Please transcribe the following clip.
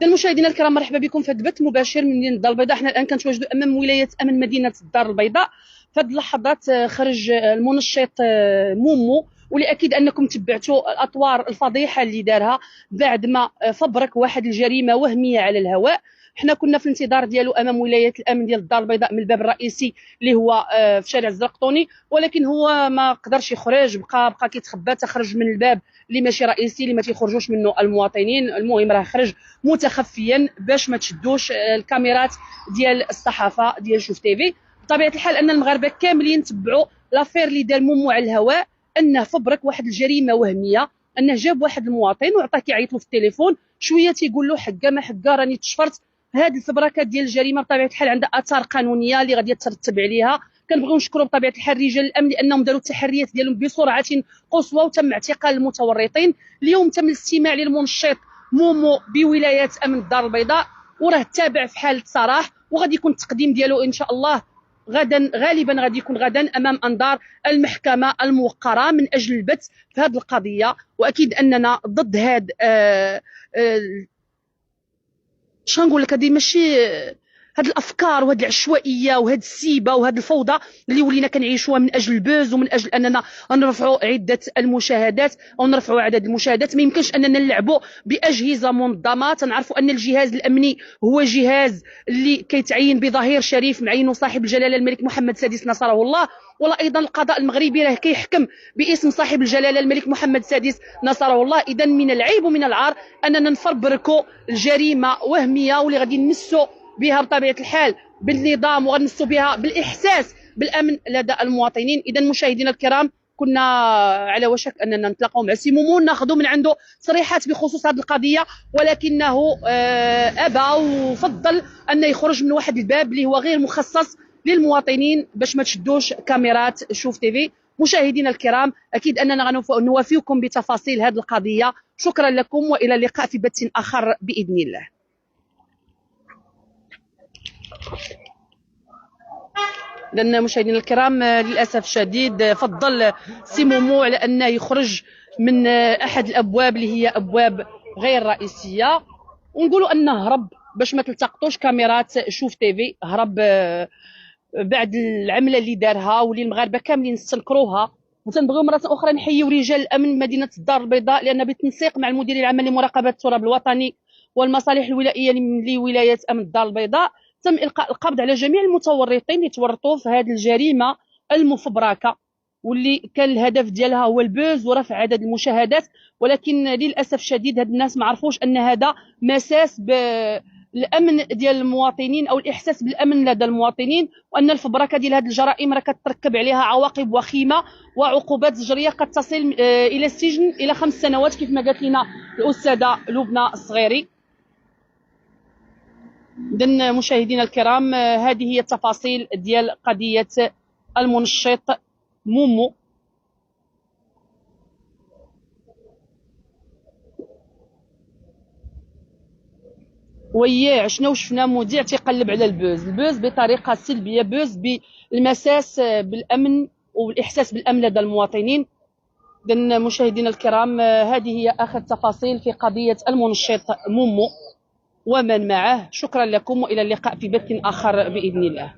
إذا مشاهدينا الكرام، مرحبا بكم في هذا البث مباشر من مدينه الدار البيضاء. حنا الان كنتواجدوا امام ولايه امن مدينه الدار البيضاء. في هذه اللحظات خرج المنشط مومو، ولأكيد انكم تبعتوا الاطوار الفضيحه اللي دارها بعد ما فبرك واحد الجريمه وهميه على الهواء. حنا كنا في الانتظار ديالو امام ولايه الامن ديال الدار البيضاء من الباب الرئيسي اللي هو في شارع الزرقطوني، ولكن هو ما قدرش يخرج، بقى كيتخبى، تخرج من الباب اللي ماشي رئيسي اللي ما تيخرجوش منه المواطنين. المهم راه خرج متخفيا باش ما تشدوش الكاميرات ديال الصحافه ديال شوف تيفي. بطبيعه الحال ان المغاربه كاملين تبعوا لافير اللي دار مومو على الهواء، انه فبرك واحد الجريمه وهميه، انه جاب واحد المواطن وعطاه كيعيط له في التليفون، شويه تيقول له حكا ما حكا راني تشفرت. هذه الفبركات ديال الجريمه بطبيعه الحال عندها اثار قانونيه اللي غادي ترتب عليها. كنبغيو نشكروا بطبيعه الحال رجال الامن لانهم داروا التحريات ديالهم بسرعه قصوى وتم اعتقال المتورطين. اليوم تم الاستماع للمنشط مومو بولايه امن الدار البيضاء، وراه تابع في حاله سراح، وغادي يكون التقديم ديالو ان شاء الله غدا، غالبا غادي يكون غدا امام انظار المحكمه الموقره من اجل البت في هذه القضيه. واكيد اننا ضد هذا شنو نقول لك، هذه ماشي هاد الافكار وهاد العشوائيه وهاد السيبه وهاد الفوضى اللي ولينا كنعيشوها من اجل البوز ومن اجل اننا نرفعوا عده المشاهدات او نرفعوا عدد المشاهدات. ما يمكنش اننا نلعبوا باجهزه منظمه. تنعرفوا ان الجهاز الامني هو جهاز اللي كيتعين بظهير شريف معينه صاحب الجلاله الملك محمد السادس نصره الله، ولا ايضا القضاء المغربي راه كيحكم باسم صاحب الجلاله الملك محمد السادس نصره الله. اذا من العيب ومن العار اننا نفبركوا الجريمه وهميه واللي غادي نمسوا بها بطبيعه الحال بالنظام، وغنمسوا بها بالاحساس بالامن لدى المواطنين. اذا مشاهدينا الكرام، كنا على وشك اننا نتلاقاو مع سي مومو ناخذوا من عنده تصريحات بخصوص هذه القضيه، ولكنه ابى وفضل ان يخرج من واحد الباب اللي هو غير مخصص للمواطنين باش ما تشدوش كاميرات شوف تيفي. مشاهدينا الكرام، اكيد اننا نوافيكم بتفاصيل هذه القضيه. شكرا لكم والى اللقاء في بث اخر باذن الله. لأن مشاهدينا الكرام للأسف الشديد فضل سي مومو على أنه يخرج من أحد الأبواب اللي هي أبواب غير رئيسية، ونقولوا أنه هرب باش ما تلتقطوش كاميرات شوف تيفي. هرب بعد العملة اللي دارها واللي المغاربة كاملين استنكروها. وتنبغيو مرة أخرى نحييو رجال الأمن مدينة الدار البيضاء، لأن بالتنسيق مع المدير العام لمراقبة التراب الوطني والمصالح الولائية لولاية أمن الدار البيضاء تم إلقاء القبض على جميع المتورطين اللي تورطوا في هذه الجريمة المفبركة، واللي كان الهدف ديالها هو البوز ورفع عدد المشاهدات. ولكن للأسف الشديد هاد الناس ما عرفوش أن هذا مساس بالأمن ديال المواطنين أو الإحساس بالأمن لدى المواطنين، وأن الفبركة ديال هذه الجرائم راه كتركب عليها عواقب وخيمة وعقوبات زجرية قد تصل إلى السجن إلى 5 سنوات كيف ما قالت لنا الأستاذة لبنى الصغيري. إذن مشاهدينا الكرام، هذه هي التفاصيل ديال قضية المنشط مومو. وياه عشنا وشفنا مذيع تيقلب على البوز بطريقة سلبية، بوز بالمساس بالأمن والإحساس بالأمن لدى المواطنين. إذن مشاهدينا الكرام، هذه هي آخر تفاصيل في قضية المنشط مومو ومن معه. شكرا لكم والى اللقاء في بث اخر باذن الله.